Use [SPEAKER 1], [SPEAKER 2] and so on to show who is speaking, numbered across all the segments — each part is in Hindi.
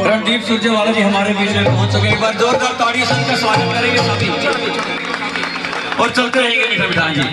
[SPEAKER 1] रणदीप सुरजेवाला जी हमारे बीच में पहुंच चुके। एक बार जोरदार ताड़ी से उनका स्वागत करेंगे सभी और चलते रहेंगे मीठा मिठान जी।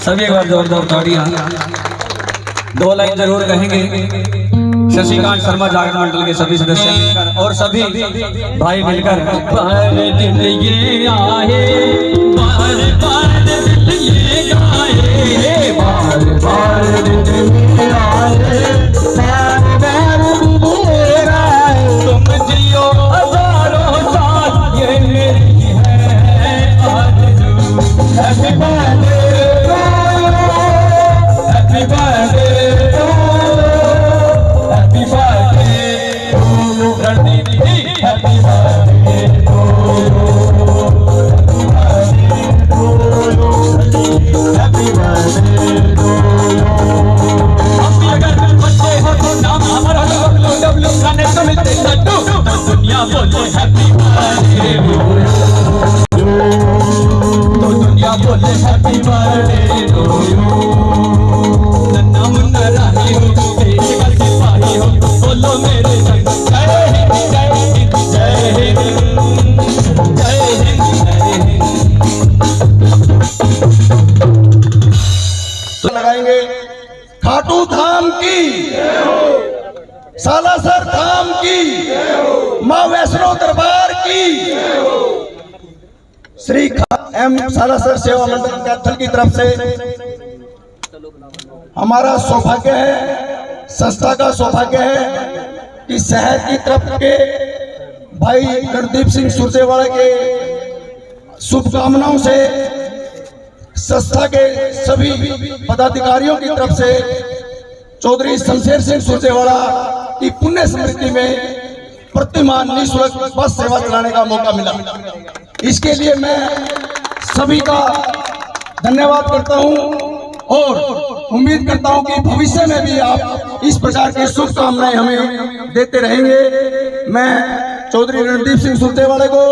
[SPEAKER 2] सभी एक बार जोरदार ताड़ियां। दो लाइन जरूर कहेंगे शशिकांत शर्मा जागरण मंडल के सभी सदस्य मिलकर और सभी भाई मिलकर। बार दिन ये आए, बार बार दिन ये गाए, बार बार दिन ये आए, बार बार दिन ये गाए। तुम जियो हजारों साल ये मेरी है आरज़ू। Happy birthday, happy birthday, happy birthday Randeep ji, happy birthday happy birthday. हम भी अगर बच्चे हो तो नाम हमारा डब्लू खाने को मिलते लड्डू, तो दुनिया बोले हैप्पी बर्थडे, तो दुनिया बोले हैप्पी बर्थडे टू यू। नन्ना मुन्ना राही हो, देश का सिपाही हो, बोलो मेरे संग जय हिंद जय हिंद जय हिंद जय हिंद जय हिंद।
[SPEAKER 3] तो लगाएंगे खाटू धाम की, सालासर धाम की, माँ वैष्णो दरबार की। श्री एम सालासर सेवा मंडल कैथल की तरफ से हमारा सौभाग्य है, संस्था का सौभाग्य है कि शहर की तरफ के भाई रणदीप सिंह सुरजेवाला के शुभकामनाओं से संस्था के सभी पदाधिकारियों की तरफ से चौधरी शमशेर सिंह सुरजेवाला की पुण्य स्मृति में प्रतिमान निःशुल्क बस सेवा चलाने का मौका मिला। इसके लिए मैं सभी का धन्यवाद करता हूं और उम्मीद करता हूं कि भविष्य में भी आप इस प्रकार की शुभकामनाएं हमें देते रहेंगे। मैं चौधरी रणदीप सिंह सुरजेवाला को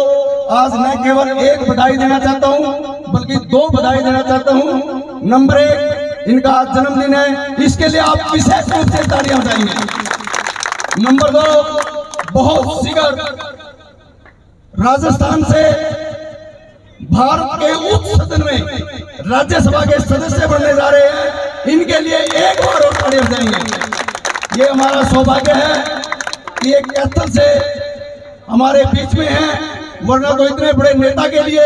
[SPEAKER 3] आज न केवल एक बधाई देना चाहता हूं बल्कि 2 बधाई देना चाहता हूं। नंबर 1, इनका आज जन्मदिन है, इसके लिए आप विशेष रूप से तालियां बजाएंगे। नंबर 2, बहुत शीघ्र राजस्थान से भारत के उच्च सदन में राज्यसभा के सदस्य बनने जा रहे हैं, इनके लिए एक बार और तालियां बजाएंगे। ये हमारा सौभाग्य है कि एक कैथल से हमारे बीच में है, वरना तो इतने बड़े नेता के लिए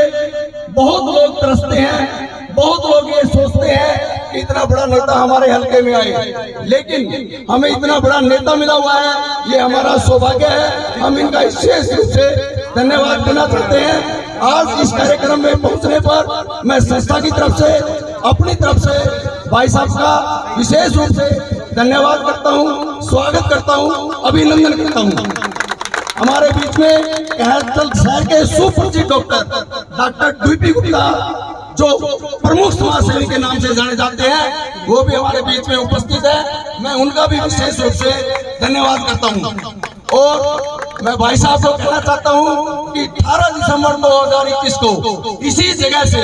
[SPEAKER 3] बहुत लोग तरसते हैं, बहुत लोग ये सोचते हैं कि इतना बड़ा नेता हमारे हल्के में आए, लेकिन हमें इतना बड़ा नेता मिला हुआ है, ये हमारा सौभाग्य है। हम इनका विशेष रूप से धन्यवाद देना चाहते हैं। आज इस कार्यक्रम में पहुंचने पर मैं संस्था की तरफ से, अपनी तरफ से भाई साहब का विशेष रूप से धन्यवाद करता हूं, स्वागत करता हूं, अभिनंदन करता हूं। हमारे बीच में कैथल शहर के सुपरिचित डॉक्टर डीपी गुप्ता, जो प्रमुख समाजसेवी के नाम से जाने जाते हैं, वो भी हमारे बीच में उपस्थित है। मैं उनका भी विशेष रूप से धन्यवाद करता हूं। और मैं भाई साहब को कहना चाहता हूं कि 18 दिसंबर 2021 को इसी जगह से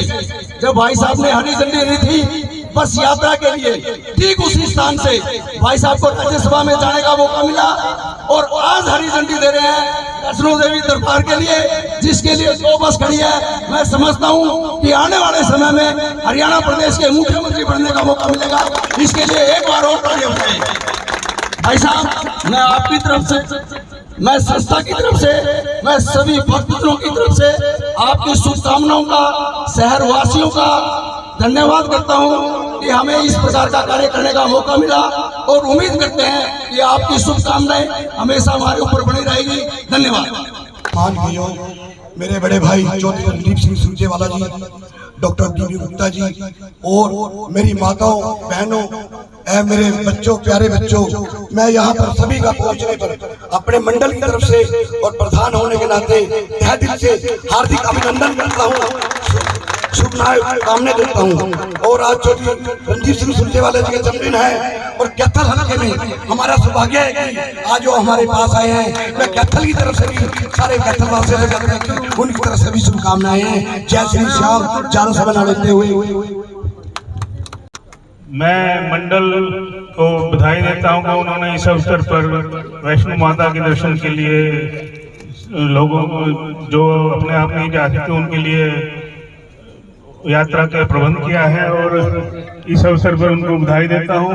[SPEAKER 3] जब भाई साहब ने हरी झंडी दी थी बस यात्रा के लिए, ठीक उसी स्थान से भाई साहब को राज्यसभा में जाने का मौका मिला और आज हरी झंडी दे रहे हैं वैष्णो देवी दरबार के लिए, जिसके लिए 2 बस खड़ी है। मैं समझता हूं कि आने वाले समय में हरियाणा प्रदेश के मुख्यमंत्री बनने का मौका मिलेगा। इसके लिए एक बार और तालियां बजाएं। भाई साहब, मैं आपकी तरफ से, मैं संस्था की तरफ से, मैं सभी भक्तजनों की तरफ से आपकी शुभकामनाओं का, शहरवासियों का धन्यवाद करता हूं कि हमें इस प्रकार का कार्य करने का मौका मिला और उम्मीद करते हैं कि आपकी शुभकामनाएं हमेशा हमारे ऊपर बनी रहेगी। धन्यवाद।
[SPEAKER 4] मान भाइयों, मेरे बड़े भाई चौधरी रणदीप सिंह सुरजेवाला जी, डॉक्टर डीपी गुप्ता जी और मेरी माताओं, बहनों, मेरे बच्चों, प्यारे बच्चों, मैं यहाँ पर सभी का पहुँचने पर अपने मंडल की तरफ से और प्रधान होने के नाते तहे दिल से हार्दिक अभिनंदन करता हूँ, शुभकामनाएं देता हूँ। और आज चौधरी रणदीप सिंह सुरजेवाला जी का जन्मदिन है और कैथल हल्के में हमारा सौभाग्य है कि आज वो हमारे पास आए हैं। मैं कैथल की तरफ से भी, सारे कैथल वासियों से कहता हूं कि उनकी तरफ से भी शुभकामनाएं हैं। जय श्री श्याम। चारों सभा लेते हुए
[SPEAKER 5] मैं मंडल को बधाई देता हूं कि उन्होंने इस अवसर पर वैष्णो माता के दर्शन के लिए लोगों को जो अपने आप नहीं जा सकते उनके लिए यात्रा का प्रबंध किया है और इस अवसर पर उनको बधाई देता हूं।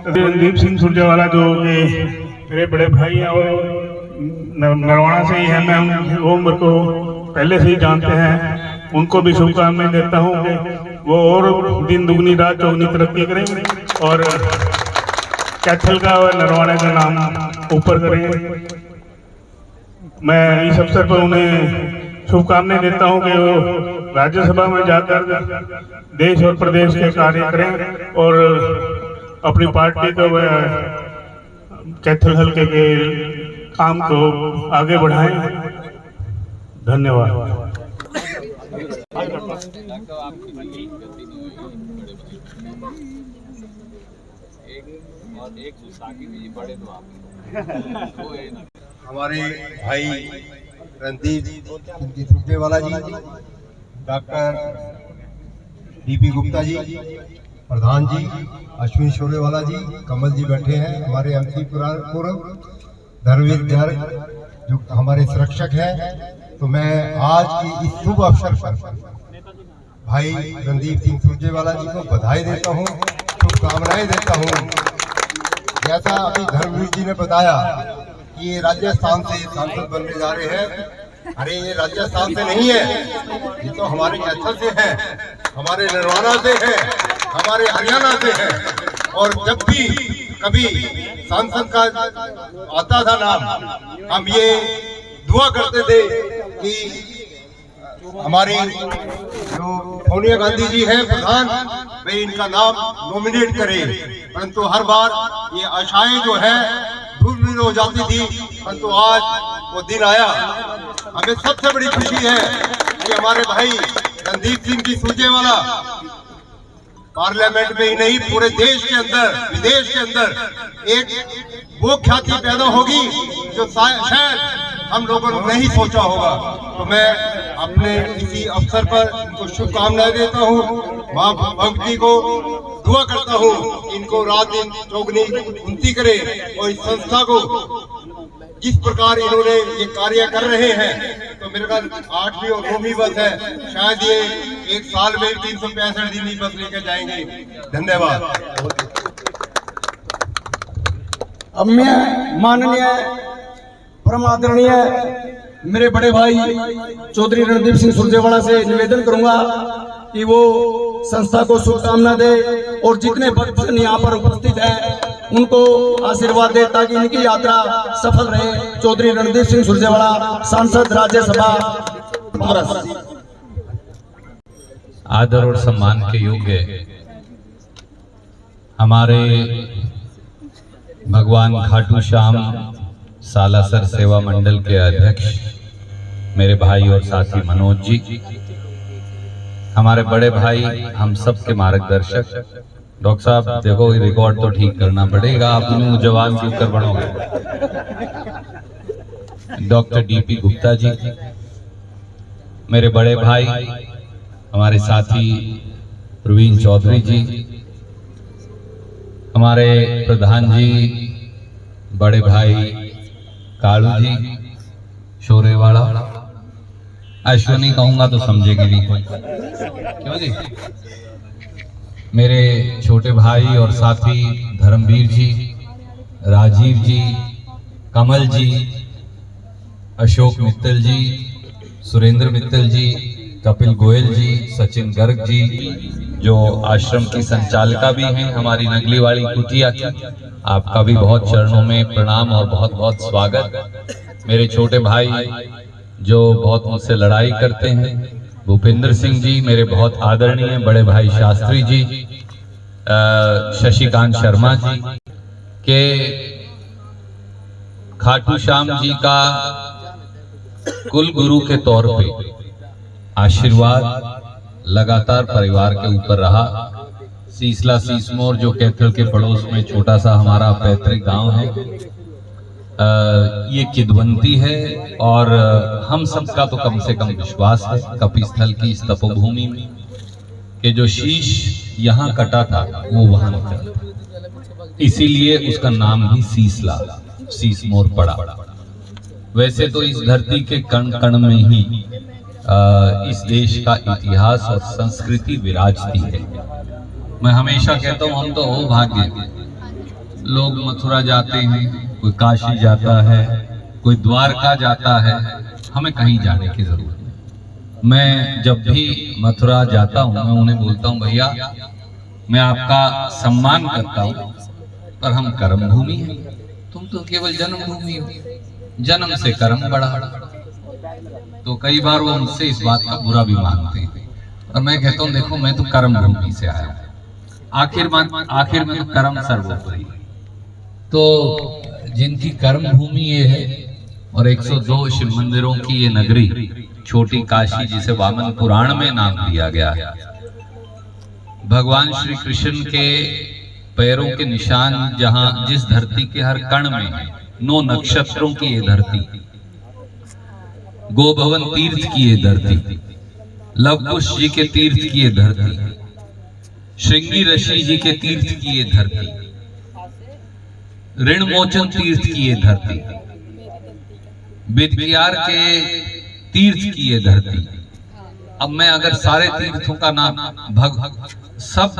[SPEAKER 5] रणदीप सिंह सुरजेवाला जो मेरे बड़े भाई हैं और नरवाना से ही है, मैं वो उम्र को पहले से ही जानते हैं, उनको भी शुभकामनाएं देता हूं कि वो और दिन दुगनी रात चौगनी तरक्की करें और कैथल का और नरवाना का नाम ऊपर करें। मैं इस अवसर पर उन्हें शुभकामनाएं देता हूं कि वो राज्यसभा में जाकर देश और प्रदेश के कार्य करें और अपनी पार्टी को कैथल हल्के के काम को आगे बढ़ाएं। धन्यवाद।
[SPEAKER 6] हमारे भाई रणदीप सिंह सुरजेवाला जी, डॉक्टर डीपी गुप्ता जी, प्रधान जी अश्विन शोरेवाला जी, कमल जी बैठे हैं, हमारे एमसी पूर्व धर्मवीर गर्ग जो हमारे संरक्षक हैं। तो मैं आज की इस शुभ अवसर पर भाई रणदीप सिंह सुरजेवाला जी को बधाई देता हूं, शुभकामनाएं देता हूं। जैसा अभी धर्मवीर जी ने बताया कि ये राजस्थान से सांसद बनने जा रहे हैं, अरे ये राजस्थान से नहीं है, ये तो हमारे कैथल से है, हमारे नरवाना से है, हमारे हरियाणा से है। और जब भी कभी सांसद का आता था नाम, हम ये दुआ करते थे कि हमारी जो सोनिया गांधी जी है प्रधान, वे इनका नाम नॉमिनेट करें, परंतु हर बार ये आशाएं जो है धूल हो जाती थी। परंतु आज वो दिन आया। हमें सबसे बड़ी खुशी है कि हमारे भाई रणदीप सिंह जी सुरजेवाला पार्लियामेंट में ही नहीं, पूरे देश के अंदर, विदेश के अंदर एक वो ख्याति पैदा होगी जो शायद हम लोगों ने नहीं सोचा होगा। तो मैं अपने इसी अवसर पर इनको शुभकामनाएं देता हूँ। माँ भगवती को दुआ करता हूँ इनको रात दिन चौगनी उन्नति करे और इस संस्था को जिस प्रकार इन्होंने ये कार्य कर रहे हैं, तो मेरे ख्याल 8वीं और 9वीं बस है, शायद ये एक साल में 365 दिन ही बस लेकर जाएंगे। धन्यवाद।
[SPEAKER 3] अब मैं माननीय परम आदरणीय मेरे बड़े भाई चौधरी रणदीप सिंह सुरजेवाला से निवेदन करूंगा कि वो संस्था को शुभकामना दे और जितने भक्तजन यहाँ पर उपस्थित हैं उनको आशीर्वाद दे ताकि इनकी यात्रा सफल रहे। चौधरी रणदीप सिंह सुरजेवाला, सांसद राज्यसभा पारस।
[SPEAKER 7] आदर और सम्मान के योग्य हमारे भगवान खाटू श्याम सालासर सेवा मंडल के अध्यक्ष मेरे भाई और साथी मनोज जी, हमारे बड़े भाई, हम सब के मार्गदर्शक। डॉक्टर साहब देखो ये रिकॉर्ड तो ठीक करना पड़ेगा, आप यूं जवान क्यों कर बनोगे। डॉक्टर डीपी गुप्ता जी, मेरे बड़े भाई, हमारे साथी प्रवीण चौधरी जी, हमारे प्रधान जी, बड़े भाई कालू जी शोरेवाड़ा, अश्विनी कहूंगा तो समझेगी नहीं कोई, क्यों जी। मेरे छोटे भाई और साथी धर्मवीर जी, राजीव जी, कमल जी, अशोक मित्तल जी, सुरेंद्र मित्तल जी, कपिल गोयल जी, सचिन गर्ग जी, जो आश्रम की संचालिका भी हैं हमारी नगली वाली कुटिया की, आपका भी बहुत चरणों में प्रणाम और बहुत बहुत स्वागत। मेरे छोटे भाई जो बहुत मुझसे लड़ाई करते हैं, भूपेंद्र सिंह जी, मेरे बहुत आदरणीय बड़े भाई शास्त्री जी, शशिकांत शर्मा जी के खाटू श्याम जी का कुल गुरु के तौर पे आशीर्वाद लगातार परिवार के ऊपर रहा। सीसला सीसमोर जो कैथल के पड़ोस में छोटा सा हमारा पैतृक गांव है, ये किदवंती है और हम सबका तो कम से कम विश्वास है कपिस्थल की इस तपोभूमि में कि जो शीश यहाँ कटा था वो वहां निकला, इसीलिए उसका नाम भी सीसला सीसमोर पड़ा। वैसे तो इस धरती के कण कण में ही इस देश का इतिहास और संस्कृति विराजती है। मैं हमेशा कहता हूँ हम तो हो भाग्य, लोग मथुरा जाते हैं, कोई काशी जाता है, कोई द्वारका जाता है, हमें कहीं जाने की जरूरत नहीं। मैं जब भी मथुरा जाता हूँ मैं उन्हें बोलता हूँ भैया मैं आपका सम्मान करता हूँ पर हम कर्म भूमि हैं, तुम तो केवल जन्म भूमि हो, जन्म से कर्म बढ़ा। तो कई बार वो मुझसे इस बात का बुरा भी मानते हैं और मैं कहता हूँ देखो मैं तो कर्म भूमि से आया हूँ, आखिर में तो कर्म सर्वोपरि। तो जिनकी कर्म भूमि ये है और 102 शिव मंदिरों की ये नगरी छोटी काशी जिसे वामन पुराण में नाम दिया गया है, भगवान श्री कृष्ण के पैरों के निशान जहां जिस धरती के हर कण में 9 नक्षत्रों की ये धरती, गोभवन तीर्थ की ये धरती, लवकुश जी के तीर्थ की ये धरती, श्रृंगी ऋषि जी के तीर्थ की ये धरती, ऋण मोचन तीर्थ की ये धरती, विद्यार के तीर्थ की ये धरती। अब मैं अगर सारे तीर्थों का नाम सब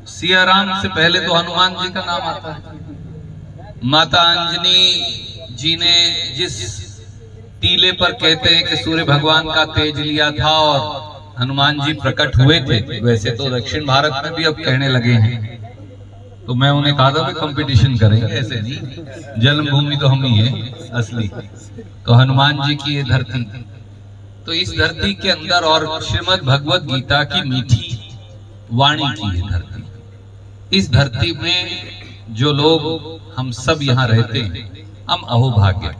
[SPEAKER 7] सियाराम से पहले तो हनुमान जी का नाम आता है। माता अंजनी जी ने जिस टीले पर कहते हैं कि सूर्य भगवान का तेज लिया था और हनुमान जी प्रकट हुए थे, वैसे तो दक्षिण भारत में भी अब कहने लगे हैं, तो मैं उन्हें कहा था कंपटीशन करेंगे, ऐसे नहीं, जन्मभूमि तो हम ही है असली। तो हनुमान जी की ये धरती, तो इस धरती के अंदर और श्रीमद् भगवत गीता की मीठी वाणी की ये धरती, इस धरती में जो लोग हम सब यहाँ रहते हैं, हम अहोभाग्य।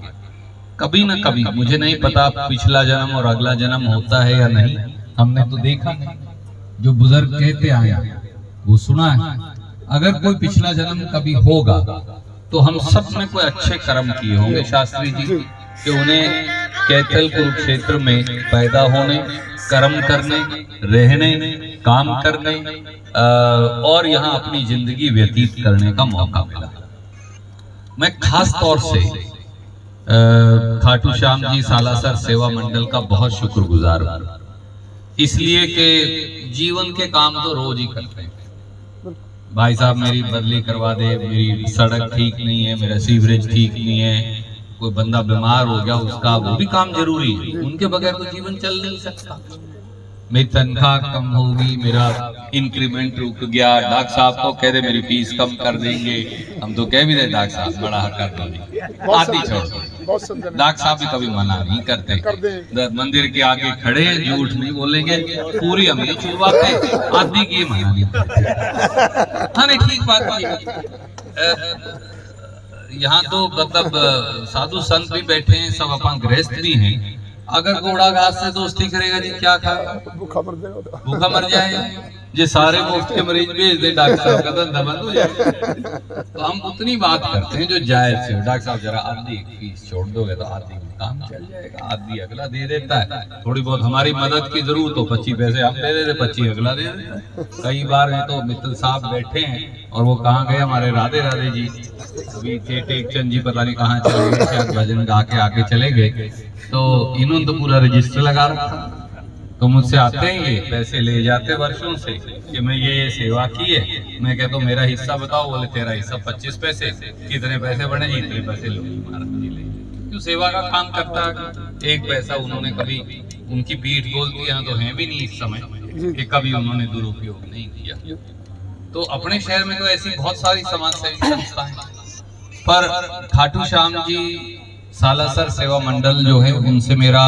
[SPEAKER 7] कभी न कभी, मुझे नहीं पता पिछला जन्म और अगला जन्म होता है या नहीं, हमने तो देखा नहीं, जो बुजुर्ग कहते आए वो सुना है। अगर कोई पिछला जन्म कभी होगा तो हम सब में कोई अच्छे कर्म किए होंगे। शास्त्री जी कि उन्हें कैथल कुरुक्षेत्र में पैदा होने, कर्म करने, रहने, काम करने और यहाँ अपनी जिंदगी व्यतीत करने का मौका मिला। मैं खास तौर से खाटू श्याम जी सालासर सेवा मंडल का बहुत शुक्रगुजार हूँ, इसलिए कि जीवन के काम तो रोज ही करते हैं। भाई साहब मेरी बदली करवा दे, मेरी सड़क ठीक नहीं है, मेरा सीवरेज ठीक नहीं है, कोई बंदा बीमार हो गया उसका, वो भी काम जरूरी है, उनके बगैर तो जीवन चल नहीं सकता। मेरी तनख्वाह कम होगी, मेरा इंक्रीमेंट रुक गया, डॉक्टर साहब को कह दे मेरी फीस कम कर देंगे, हम तो कह भी दे डॉक्टर साहब बड़ा कर दो, आदि छोड़ दो। डॉक्टर साहब भी कभी मना नहीं करते, मंदिर के आगे खड़े हैं, झूठ नहीं बोलेंगे, पूरी अमीरी छुड़वाते, आदमी की मना नहीं करते। हाँ नहीं ठीक बात है। यहाँ तो मतलब साधु संत भी बैठे हैं, सब अपन गृहस्थ भी हैं। अगर घोड़ा घास से दोस्ती करेगा जी क्या खाएगा, भूखा मर जाएगा। जे सारे मुफ्त के मरीज भेज दे डॉक्टर साहब का धंधा बंद हो जाएगा। तो हम उतनी बात करते हैं जो जायज से, डॉक्टर साहब जरा आधी फीस छोड़ दोगे तो आधी काम चल जाएगा, आधी अगला दे देता है। थोड़ी बहुत हमारी मदद की जरूरत हो 25 पैसे हम दे देते, 25 अगला दे देता है। कई बार है तो मित्तल साहब बैठे हैं और वो कहाँ गए हमारे राधे राधे जी, अभी थे टेकचंद जी पता नहीं कहाँ चले गए, शायद भजन गा के आके चले गए। तो इन्होंने तो पूरा रजिस्टर लगा रखा, तो मुझसे आते हैं ये पैसे ले जाते वर्षों से कि मैं ये सेवा की है। मैं कहता हूँ मेरा हिस्सा बताओ, बोले तेरा हिस्सा 25 पैसे, कितने पैसे बने जी, इतने पैसे लो महाराज जी ले। क्यों सेवा का काम करता है, एक पैसा उन्होंने कभी उनकी पीठ बोलती है तो है भी नहीं इस समय कि कभी उन्होंने दुरुपयोग नहीं किया। तो अपने शहर में तो ऐसी बहुत सारी समाज सेवी संस्थाएं, पर खाटू श्याम जी सालासर सेवा मंडल जो है उनसे मेरा,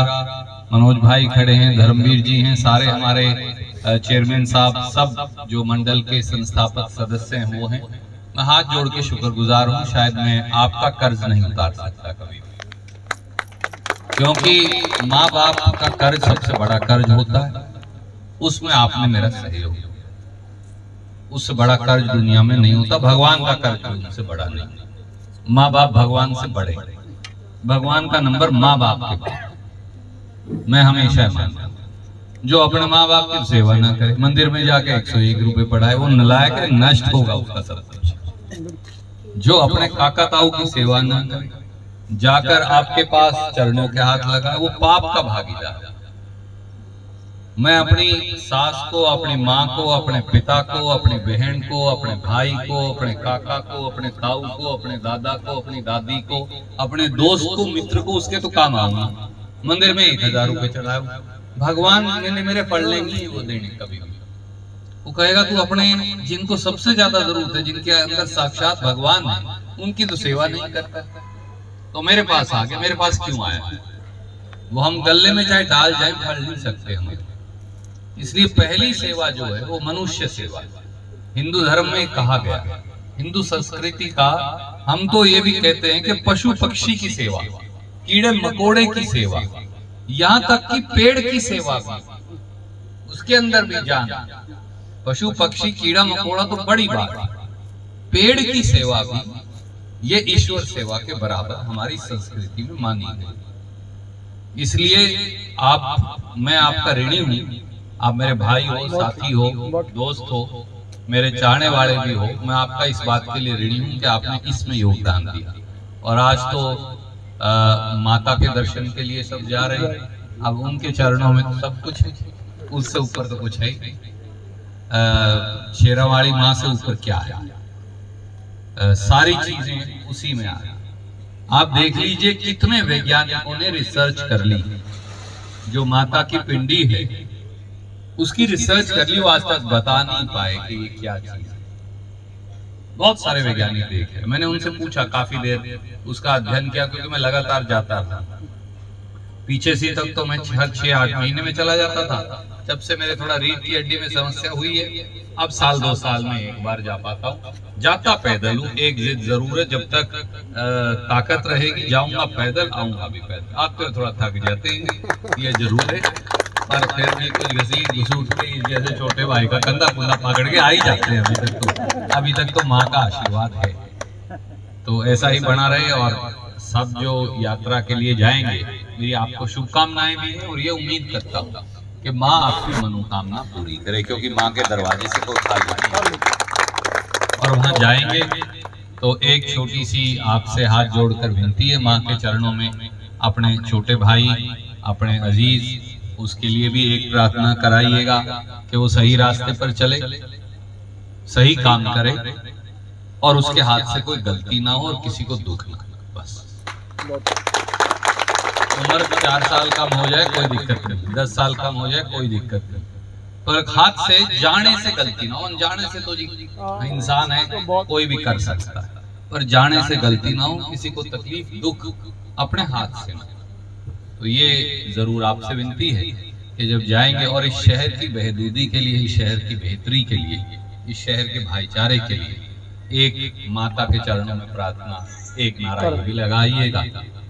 [SPEAKER 7] मनोज भाई खड़े हैं, धर्मवीर जी हैं, सारे हमारे चेयरमैन साहब, सब जो मंडल के संस्थापक सदस्य हैं वो हैं, मैं हाथ जोड़ के शुक्रगुजार हूँ। शायद मैं आपका कर्ज नहीं उतार सकता कभी, क्योंकि माँ बाप का कर्ज सबसे बड़ा कर्ज होता है, उसमें आपने मेरा सहयोग, उससे बड़ा कर्ज दुनिया में नहीं होता। भगवान का कर्ज उनसे बड़ा नहीं, माँ बाप भगवान से बड़े, भगवान का नंबर माँ बाप के पास। मैं हमेशा मानता हूँ जो अपने माँ बाप की सेवा ना करे, मंदिर में जाके 101 रुपए पढ़ाए, वो नलायक है, नष्ट होगा उसका सब कुछ। जो अपने काका ताऊ की सेवा ना करे, जाकर आपके पास चरणों के हाथ लगाए, वो पाप का भागीदार है। मैं अपनी सास को, अपनी माँ को, अपने पिता को, अपनी बहन को, अपने भाई को, अपने काका को, अपने ताऊ को, अपने दादा को, अपनी दादी को, अपने दोस्त को, मित्र को, उसके तो काम आऊंगा। मंदिर में 1000 रुपए चढ़ाए, भगवान मैंने मेरे पढ़ लेंगे वो देने कभी। वो कहेगा तू अपने जिनको सबसे ज्यादा जरूरत है, जिनके अंदर साक्षात भगवान है, उनकी तो सेवा नहीं करता, तो मेरे पास आ गया। मेरे पास क्यों आया? वो हम गले में चाहे डाल जाए फल नहीं सकते हम। इसलिए पहली सेवा जो है वो मनुष्य सेवा। हिंदू धर्म में कहा गया, हिंदू संस्कृति का, हम तो ये भी कहते हैं कि पशु पक्षी की सेवा, कीड़े मकोड़े की सेवा, यहाँ तक कि पेड़ की सेवा भी, उसके अंदर भी जान। पशु पक्षी कीड़ा मकोड़ा तो बड़ी बात, पेड़ की सेवा भी ये ईश्वर सेवा के बराबर हमारी संस्कृति में मानी गई। इसलिए मैं आपका ऋणी हूँ। आप मेरे भाई हो, साथी हो, दोस्त हो, मेरे चाहने वाले भी हो, मैं आपका इस बात के लिए ऋणी हूँ कि आपने इसमें योगदान दिया। और आज तो माता के दर्शन के लिए सब जा रहे हैं, अब उनके चरणों में तो सब कुछ है, उससे ऊपर तो कुछ है ही नहीं। शेरावाली माँ से ऊपर क्या है? सारी चीजें उसी में आ रही। आप देख लीजिए कितने वैज्ञानिकों ने रिसर्च कर ली, जो माता की पिंडी है उसकी रिसर्च कर ली, वो आज तक बता नहीं पाए कि ये क्या चीज है। बहुत सारे वैज्ञानिक देखे, मैंने उनसे पूछा, काफी देर उसका अध्ययन किया, क्योंकि मैं लगातार जाता था। पीछे से तक तो मैं हर 6-8 महीने में चला जाता था। जब से मेरे थोड़ा रीढ़ की हड्डी में समस्या हुई है, अब 1-2 साल में एक बार जा पाता हूँ। जाता पैदल हूँ, एक जिद जरूर है, जब तक ताकत रहेगी जाऊंगा पैदल, आऊंगा भी पैदल। आप तो थोड़ा थक जाते हैं, ये जरूर है, पर फिर भी कुछ घसीट घसूट के जैसे छोटे भाई का कंधा कुंधा पकड़ के आ ही जाते हैं। अभी तक तो माँ का आशीर्वाद है, तो ऐसा ही बना रहे और सब जो यात्रा के लिए जाएंगे, मेरी आपको शुभकामनाएं भी है और ये उम्मीद करता हूँ कि माँ आपकी मनोकामना पूरी करे, क्योंकि माँ के दरवाजे से कोई खाली नहीं। और वहाँ जाएंगे तो एक छोटी सी आपसे हाथ जोड़कर विनती है, माँ के चरणों में अपने छोटे भाई, अपने अजीज, उसके लिए भी एक प्रार्थना कराइएगा कि वो सही रास्ते पर चले, सही काम करे और उसके हाथ से कोई गलती ना हो और किसी को दुख ना हो। बस उम्र 4 साल कम हो जाए कोई दिक्कत नहीं, 10 साल कम हो जाए कोई दिक्कत नहीं, पर हाथ से जाने से गलती ना हो। अनजाने से तो जी इंसान है, कोई भी कर सकता है, पर जाने से गलती ना हो, किसी को तकलीफ दुख अपने हाथ से ना। तो ये जरूर आपसे विनती है कि जब जाएंगे और इस शहर की बहबूदी के लिए, इस शहर की बेहतरी के लिए, इस शहर के भाईचारे के लिए एक माता के चरणों में प्रार्थना, एक नारा ये भी लगाइएगा,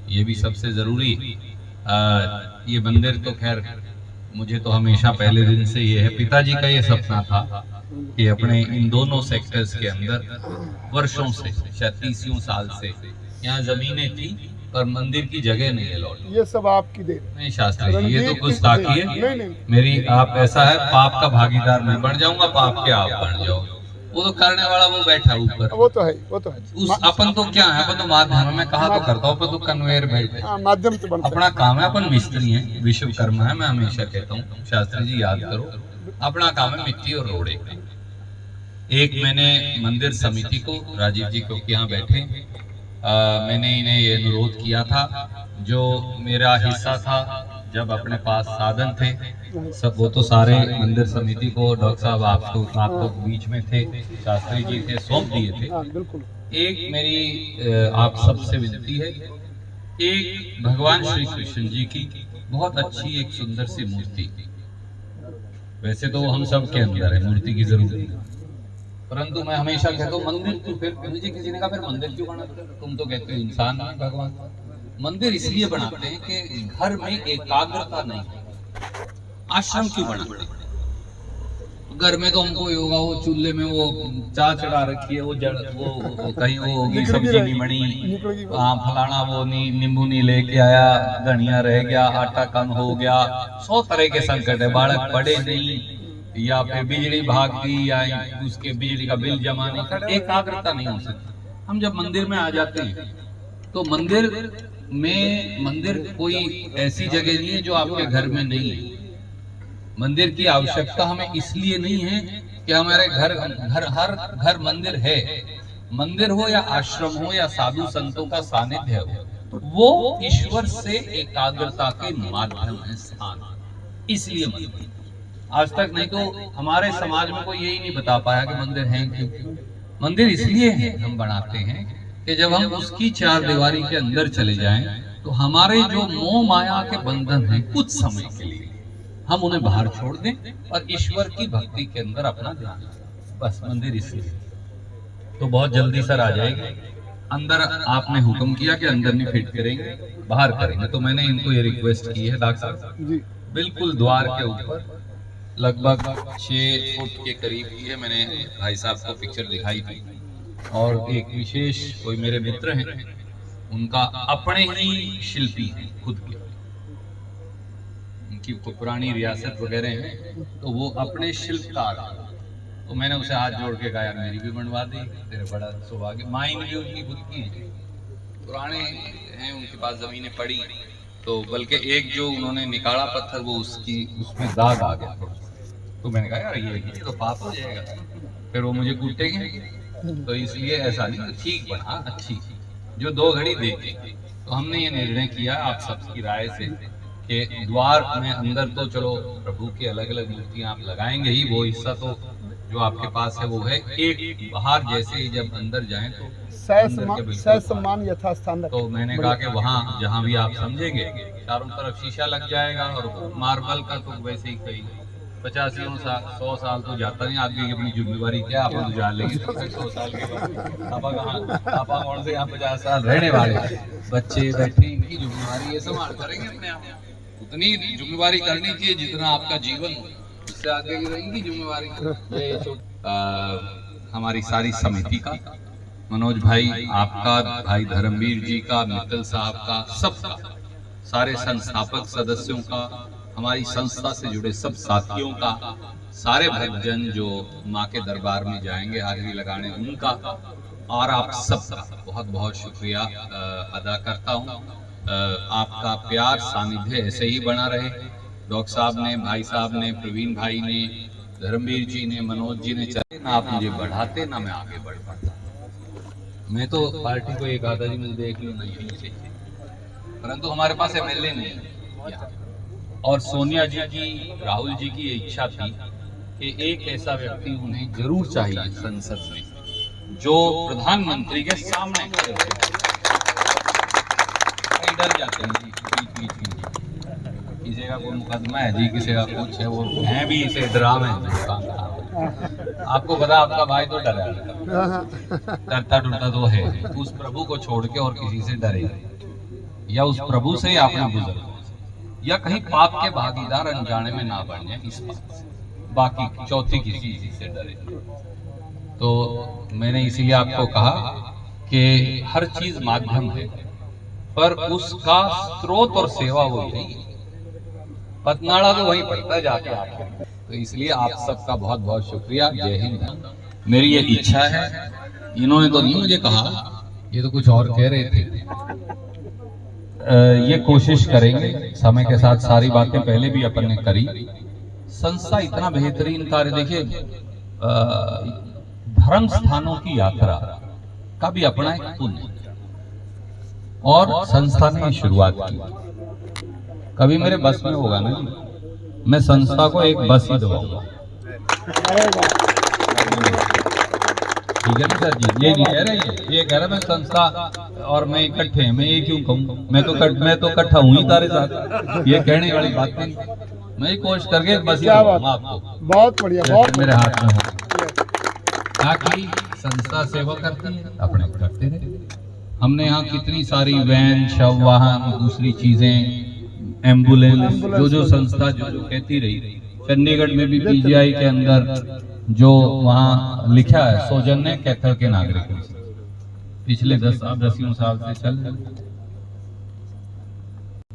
[SPEAKER 7] ये भी सबसे जरूरी। ये मंदिर तो खैर मुझे तो हमेशा पहले दिन से ये है, पिताजी का ये सपना था कि अपने इन दोनों सेक्टर्स के अंदर वर्षों से, शायद 30 साल से यहाँ जमीनें थी पर मंदिर की जगह नहीं है लौट।
[SPEAKER 8] ये सब आपकी देन
[SPEAKER 7] नहीं शास्त्री जी, ये तो कुछ ताकि है मेरी। आप ऐसा है, पाप का भागीदार मैं बन जाऊंगा, पाप के आप बन जाओ। वो तो करने वाला वो बैठा ऊपर,
[SPEAKER 8] वो तो है, वो तो है।
[SPEAKER 7] उस अपन तो क्या है, अपन तो माध्यम है, मैं कहा तो करता हूँ, अपन तो कन्वेयर बेल्ट है,
[SPEAKER 8] माध्यम से बनता
[SPEAKER 7] अपना काम है, अपन मिस्त्री हैं, विश्वकर्मा है। मैं हमेशा कहता हूँ शास्त्री जी याद करो, अपना काम है मिट्टी और रोड़े का। एक मैंने मंदिर समिति को, राजीव जी क्योंकि यहाँ बैठे, मैंने इन्हें ये अनुरोध किया था, जो मेरा हिस्सा था जब अपने पास साधन थे सब, वो तो सारे मंदिर समिति को, डॉक्टर साहब आप तो बीच में थे, शास्त्री जी थे, सौंप दिए थे।
[SPEAKER 8] बिल्कुल।
[SPEAKER 7] एक मेरी आप सबसे विनती है, एक भगवान श्री कृष्ण जी की बहुत अच्छी एक सुंदर सी मूर्ति, वैसे तो हम सब के अंदर है, मूर्ति की जरूरत नहीं, परंतु मैं हमेशा कहता हूँ मंदिर क्यों, फिर मुझे किसी ने कहा फिर मंदिर क्यों बनाते हो, तुम तो कहते हो इंसान नहीं भगवान। मंदिर इसलिए बनाते हैं कि घर में एकाग्रता नहीं है। आश्रम क्यों बनाते हैं? घर में तो हमको होगा, वो चूल्हे में वो चाय चढ़ा रखी है, वो जड़ वो कहीं वो होगी सब्जी नहीं बनी, हाँ फलाना वो नहीं, नींबू नहीं लेके आया, धनिया रह गया, आटा कम हो गया, 100 तरह के संकट है, बालक पढ़े नहीं, या फिर बिजली भाग गई, या उसके बिजली का बिल जमा नहीं, एकाग्रता नहीं हो सकती। हम जब मंदिर में आ जाते हैं तो मंदिर कोई ऐसी जगह नहीं है जो आपके घर में नहीं है। मंदिर की आवश्यकता हमें इसलिए नहीं है कि हमारे हर घर मंदिर है। मंदिर हो या आश्रम हो या साधु संतों का सानिध्य हो, वो ईश्वर से एकाग्रता के माध्यम है, स्थान, इसलिए मंदिर। आज तक नहीं तो हमारे समाज में कोई यही नहीं बता पाया कि मंदिर है क्यों। मंदिर इसलिए है हम बनाते हैं कि जब हम उसकी 4 दीवारी के अंदर चले जाएं तो हमारे जो मोह माया के बंधन हैं, कुछ समय के लिए हम उन्हें बाहर छोड़ दें और ईश्वर की भक्ति के अंदर अपना ध्यान दें। बस मंदिर इसलिए। तो बहुत जल्दी सर आ जाएगी। अंदर आपने हुक्म किया कि अंदर नहीं फिट करेंगे, बाहर करेंगे, तो मैंने इनको ये रिक्वेस्ट की है डॉक्टर साहब, बिल्कुल द्वार के ऊपर लगभग 6 फुट के करीब की है। मैंने भाई साहब को पिक्चर दिखाई थी। और एक विशेष कोई मेरे मित्र हैं, उनका अपने ही शिल्पी हैं खुद के, उनकी पुरानी रियासत वगैरह है, तो वो अपने शिल्पकार। तो मैंने उसे हाथ जोड़ के कहा यार मेरी भी बनवा दी, तेरे बड़ा सौभाग्य। माइन भी उनकी खुद की है, पुराने हैं, उनके पास जमीनें पड़ी, तो बल्कि एक जो उन्होंने निकाला पत्थर वो उसमें दाग आ गया। तो मैंने कहा यार ये तो पाप हो जाएगा, फिर वो मुझे कूटेंगे, तो इसलिए ऐसा नहीं, ठीक बना, अच्छी जो 2 घड़ी देखे। तो हमने ये निर्णय किया आप सबकी राय से कि द्वार में अंदर तो चलो प्रभु की अलग अलग मूर्तियां आप लगाएंगे ही, वो हिस्सा तो जो आपके पास है वो है। एक बाहर जैसे ही जब अंदर जाएं तो
[SPEAKER 8] सम्मान यथास्थान।
[SPEAKER 7] तो मैंने कहा कि वहाँ जहाँ भी आप समझेंगे चारों तरफ शीशा लग जाएगा, और मार्बल का तो वैसे ही कहीं 50 साल 100 साल तो जाता नहीं, आदमी की अपनी जिम्मेवारी क्या आप तो जान लेंगे 100 साल के बाद आप कौन से यहाँ 50 साल रहने वाले बच्चे बैठे, इनकी जिम्मेवारी ये संभाल करेंगे अपने आप। उतनी जिम्मेवारी करनी चाहिए जितना आपका जीवन हो, इससे आगे की रहेगी जिम्मेवारी। हमारी सारी समिति का मनोज भाई आपका, भाई धर्मवीर जी का, मित्तल साहब का, सबका, सारे संस्थापक सदस्यों का, हमारी संस्था से जुड़े सब साथियों का, सारे भक्तजन जो माँ के दरबार में जाएंगे हाजिरी लगाने, उनका और आप सबका बहुत बहुत शुक्रिया अदा करता हूँ। आपका प्यार सानिध्य ऐसे ही बना रहे। डॉक्टर साहब ने, भाई साहब ने, प्रवीण भाई ने, धर्मवीर जी ने, मनोज जी ने, चाहे ना आप मुझे बढ़ाते ना मैं आगे बढ़ पाता। मैं तो पार्टी को एक आधा जी मुझे देख लो नहीं चाहिए, परंतु हमारे पास एमएलए नहीं है। और सोनिया जी की, राहुल जी की ये इच्छा थी कि एक ऐसा व्यक्ति उन्हें जरूर चाहिए संसद में जो प्रधानमंत्री के सामने खड़े हो। डर जाते हैं जी, किसी का कोई मुकदमा है जी, किसी का कुछ है, वो हैं भी इसे डरावे हैं। आपको पता, आपका भाई तो डरा, डरता डरता तो है, उस प्रभु को छोड़ के और किसी से डरे, या उस प्रभु से या अपने बुजुर्ग, या कहीं पाप के भागीदार अनजाने में ना बन जाए, इस बात से। बाकी चौथी किसी से डरे। तो मैंने इसीलिए आपको कहा कि हर चीज माध्यम है, पर उसका स्रोत और सेवा वो यही, पतनाड़ा तो वहीं पड़ता है जाके आके। तो इसलिए आप सबका बहुत बहुत शुक्रिया। जय हिंद। मेरी ये इच्छा है, इन्होंने तो नहीं मुझे कहा, ये तो कुछ और कह रहे थे। ये कोशिश करेंगे, समय के साथ सारी बातें पहले भी अपन ने करी। संस्था इतना बेहतरीन कार्य, देखिए धर्म स्थानों की यात्रा का भी अपना एक पुण्य, और संस्था ने शुरुआत की। कभी मेरे बस में होगा ना, मैं संस्था को एक बस ही दबाऊंगा, ठीक है ना सर जी? ये नहीं कह रहे हैं, ये कह रहा मैं संस्था और मैं इकट्ठे, मैं ये क्यों कहूँ, मैं तो इकट्ठा हूँ ही तारे साथ, ये कहने वाली बात नहीं। मैं कोशिश करके बस ही दबाऊंगा आपको,
[SPEAKER 8] बहुत बढ़िया, बहुत
[SPEAKER 7] मेरे हाथ में हो, ताकि संस्था सेवा करती है, अपने करते रहे। हमने यहाँ कितनी सारी वैन, शव वाहन, दूसरी चीजें, एम्बुलेंस, जो संस्था जो कहती रही। चंडीगढ़ में भी पीजीआई के अंदर जो वहाँ लिखा है, सौजन्य कैथल के नागरिकों से, पिछले 10 साल से चल रहे।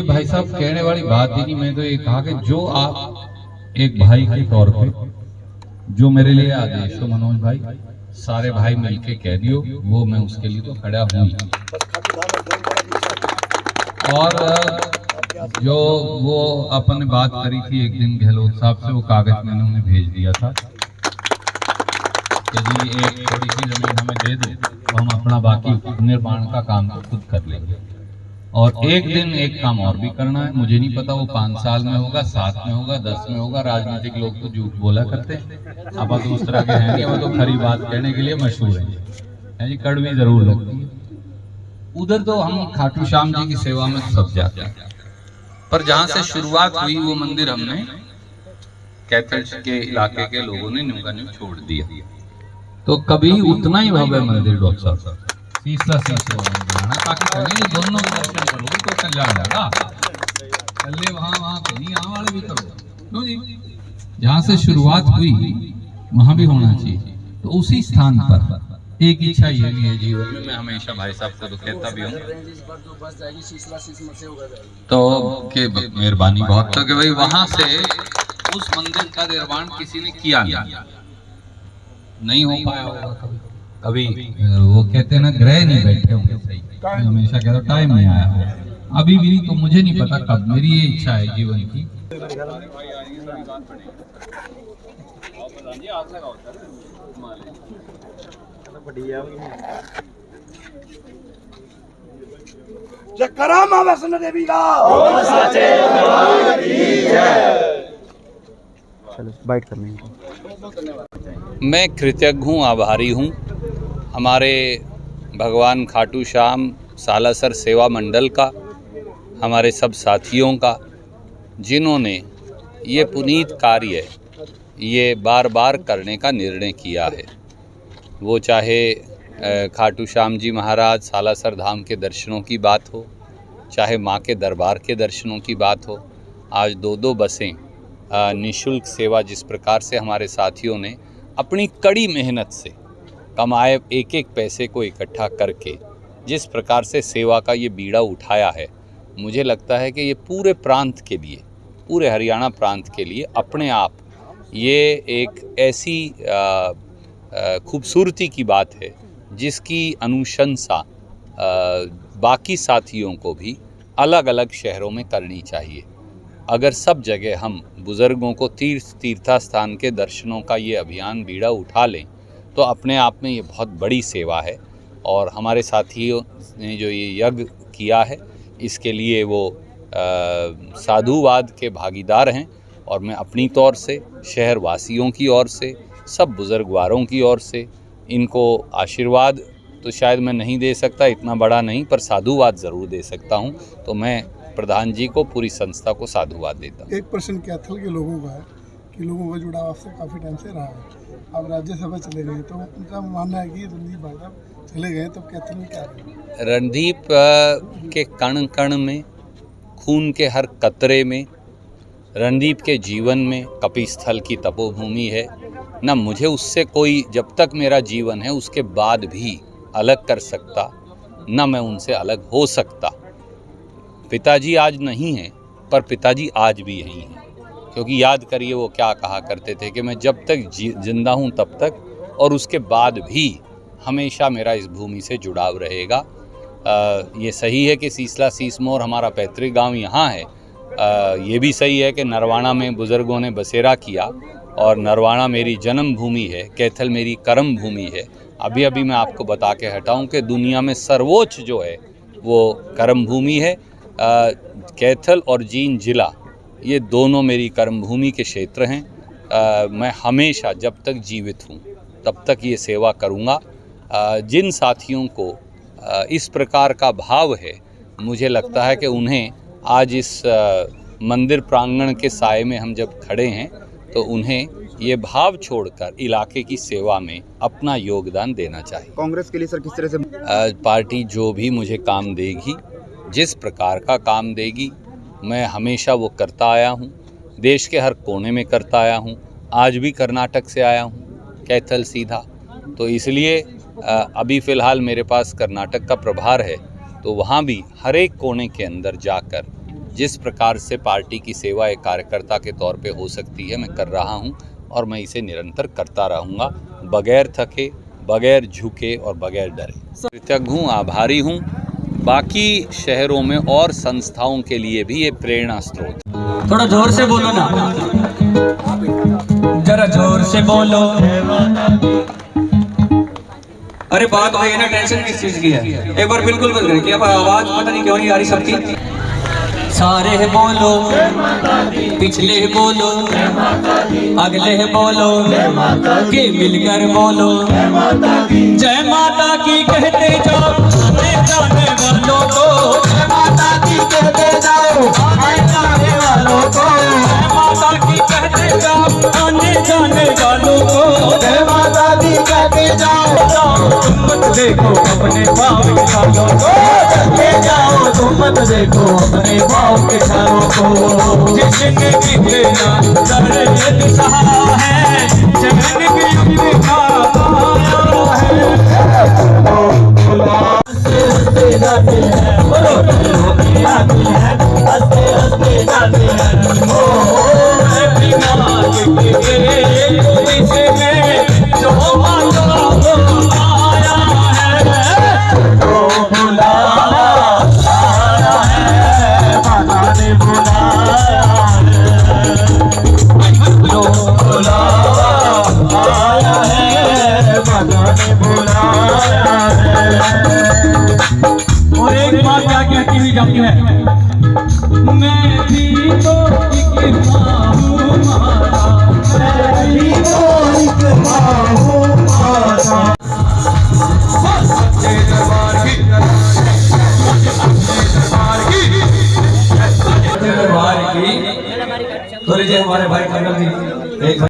[SPEAKER 7] भाई साहब कहने वाली बात ही नहीं, मैं तो ये कहा कि जो आप एक भाई के तौर पे जो मेरे लिए आदेश हो मनोज भाई, सारे भाई मिलके कह दियो, वो मैं उसके लिए तो खड़ा हूँ। और जो वो अपन ने बात करी थी एक दिन गहलोत साहब से, वो कागज मैंने उन्हें भेज दिया था कि जी एक थोड़ी सी जमीन हमें दे दो, तो हम अपना बाकी निर्माण का काम तो खुद कर लेंगे। और एक दिन एक काम और भी करना है, मुझे नहीं पता वो 5 साल में होगा, 7 में होगा, 10 में होगा। राजनीतिक लोग तो झूठ बोला करते हैं, अब तो उस तरह के हैं कि वो तो खरी बात कहने के लिए मशहूर है जी, कड़वी जरूर लगती है। उधर तो हम खाटू श्याम जी की सेवा में सब जाते हैं, पर जहाँ से शुरुआत हुई वो मंदिर हमने कैथल के इलाके के लोगों ने न्यू का न्यू छोड़ दिया। तो कभी उतना ही भव्य मंदिर डॉक्टर साहब तीसरा बनाना, ताकि कहीं दोनों दर्शन करोगे तो कल्याण होगा। कल्ले वहाँ कहीं यहाँ वाले भी करो, क्यों जी? जहाँ से शुरुआत हुई वहाँ भी होना चाहिए। तो उसी स्थान पर एक इच्छा ये भी है जीवन में, मैं हमेशा भाई साहब को तो कहता भी हूँ, तो कि मेहरबानी बहुत तो कि भाई वहाँ से उस मंदिर का निर्माण किसी ने किया नहीं हो पाया होगा कभी। वो कहते हैं ना, ग्रह नहीं बैठे होंगे सही, मैं हमेशा कहता हूँ टाइम नहीं आया हो, अभी भी नहीं, तो मुझे नहीं पता कब। मेरी ये इच्छा है जीवन की।
[SPEAKER 4] जयकारा मां वैष्णो देवी का।
[SPEAKER 7] मैं कृतज्ञ हूँ, आभारी हूँ हमारे भगवान खाटू श्याम सालासर सेवा मंडल का, हमारे सब साथियों का, जिन्होंने ये पुनीत कार्य ये बार बार करने का निर्णय किया है। वो चाहे खाटू श्याम जी महाराज सालासर धाम के दर्शनों की बात हो, चाहे माँ के दरबार के दर्शनों की बात हो। आज 2-2 बसें निःशुल्क सेवा जिस प्रकार से हमारे साथियों ने अपनी कड़ी मेहनत से कमाए एक एक पैसे को इकट्ठा करके जिस प्रकार से सेवा का ये बीड़ा उठाया है, मुझे लगता है कि ये पूरे प्रांत के लिए, पूरे हरियाणा प्रांत के लिए अपने आप ये एक ऐसी खूबसूरती की बात है जिसकी अनुशंसा बाकी साथियों को भी अलग अलग शहरों में करनी चाहिए। अगर सब जगह हम बुज़ुर्गों को तीर्थास्थान के दर्शनों का ये अभियान बीड़ा उठा लें तो अपने आप में ये बहुत बड़ी सेवा है। और हमारे साथियों ने जो ये यज्ञ किया है इसके लिए वो साधुवाद के भागीदार हैं और मैं अपनी तौर से, शहर वासियों की ओर से, सब बुज़ुर्गवारों की ओर से इनको आशीर्वाद तो शायद मैं नहीं दे सकता, इतना बड़ा नहीं, पर साधुवाद ज़रूर दे सकता हूँ। तो मैं प्रधान जी को, पूरी संस्था को साधुवाद देता हूँ।
[SPEAKER 8] एक प्रश्न कैथल के लोगों का है कि लोगों का जुड़ाव आपसे काफ़ी टाइम से रहा है। अब राज्यसभा चले गए तो उनका मानना है कि रणदीप भाई साहब चले गए तो कैथल में क्या है?
[SPEAKER 7] रणदीप के कण कण में, खून के हर कतरे में, रणदीप के जीवन में कपिस्थल की तपोभूमि है। न मुझे उससे कोई, जब तक मेरा जीवन है उसके बाद भी अलग कर सकता, न मैं उनसे अलग हो सकता। पिताजी आज नहीं हैं, पर पिताजी आज भी यहीं हैं। क्योंकि याद करिए वो क्या कहा करते थे कि मैं जब तक जिंदा हूँ तब तक, और उसके बाद भी हमेशा मेरा इस भूमि से जुड़ाव रहेगा। ये सही है कि सीसला सीसमोर हमारा पैतृक गांव यहाँ है। ये भी सही है कि नरवाणा में बुज़ुर्गों ने बसेरा किया और नरवाणा मेरी जन्म भूमि है, कैथल मेरी कर्म भूमि है। अभी अभी मैं आपको बता के हटाऊं कि दुनिया में सर्वोच्च जो है वो कर्म भूमि है। कैथल और जींद जिला, ये दोनों मेरी कर्म भूमि के क्षेत्र हैं। मैं हमेशा जब तक जीवित हूँ तब तक ये सेवा करूँगा। जिन साथियों को इस प्रकार का भाव है, मुझे लगता है कि उन्हें आज इस मंदिर प्रांगण के साए में हम जब खड़े हैं तो उन्हें ये भाव छोड़कर इलाके की सेवा में अपना योगदान देना चाहिए।
[SPEAKER 6] कांग्रेस के लिए सर किस तरह से
[SPEAKER 7] पार्टी जो भी मुझे काम देगी, जिस प्रकार का काम देगी, मैं हमेशा वो करता आया हूँ। देश के हर कोने में करता आया हूँ। आज भी कर्नाटक से आया हूँ, कैथल सीधा। तो इसलिए अभी फ़िलहाल मेरे पास कर्नाटक का प्रभार है, तो वहाँ भी हर एक कोने के अंदर जाकर जिस प्रकार से पार्टी की सेवा एक कार्यकर्ता के तौर पे हो सकती है, मैं कर रहा हूँ और मैं इसे निरंतर करता रहूँगा, बगैर थके, बगैर झुके और बगैर डरे। कृतज्ञ हूँ, आभारी हूँ। बाकी शहरों में और संस्थाओं के लिए भी ये प्रेरणा स्रोत।
[SPEAKER 2] थोड़ा जोर से बोलो ना, जरा जोर से बोलो। अरे बात वही है ना, टेंशन किस चीज की है? एक बार बिल्कुल बंद करें, अब आवाज पता नहीं क्यों नहीं आ रही सबकी। सारे है बोलो, पिछले है बोलो, अगले है बोलो, के मिलकर बोलो। जय माता की कहते जाओ आने जाने वालों को, जय माता की कहते जाओ आने जाने वालों को, जय माता की कहते जाओ आने जाने वालों को, जय माता की कहते जाओ। तुम मत देखो अपने पाँव के छालों को, चलते जाओ तुम मत देखो अपने पाँव के छालों को। जिसने बिगड़ना दर्द सहा है, जगन की लिखा पाया है। हंसते जाते हैं, बोलो हंसते जाते हैं, हंसते हंसते जाते हैं। जो आया है, जो बुलाया है, माता ने बुलाया है, जो बुलाया है, माता ने बुलाया है। और एक बात क्या कहती हुई जाती है, मैं भी तो एक माँ हूँ माता, मैं भी तो एक माँ हूँ माता। सच्चे दरबार की, दरबार की, थोड़ी देर हमारे भाई कंगल जी एक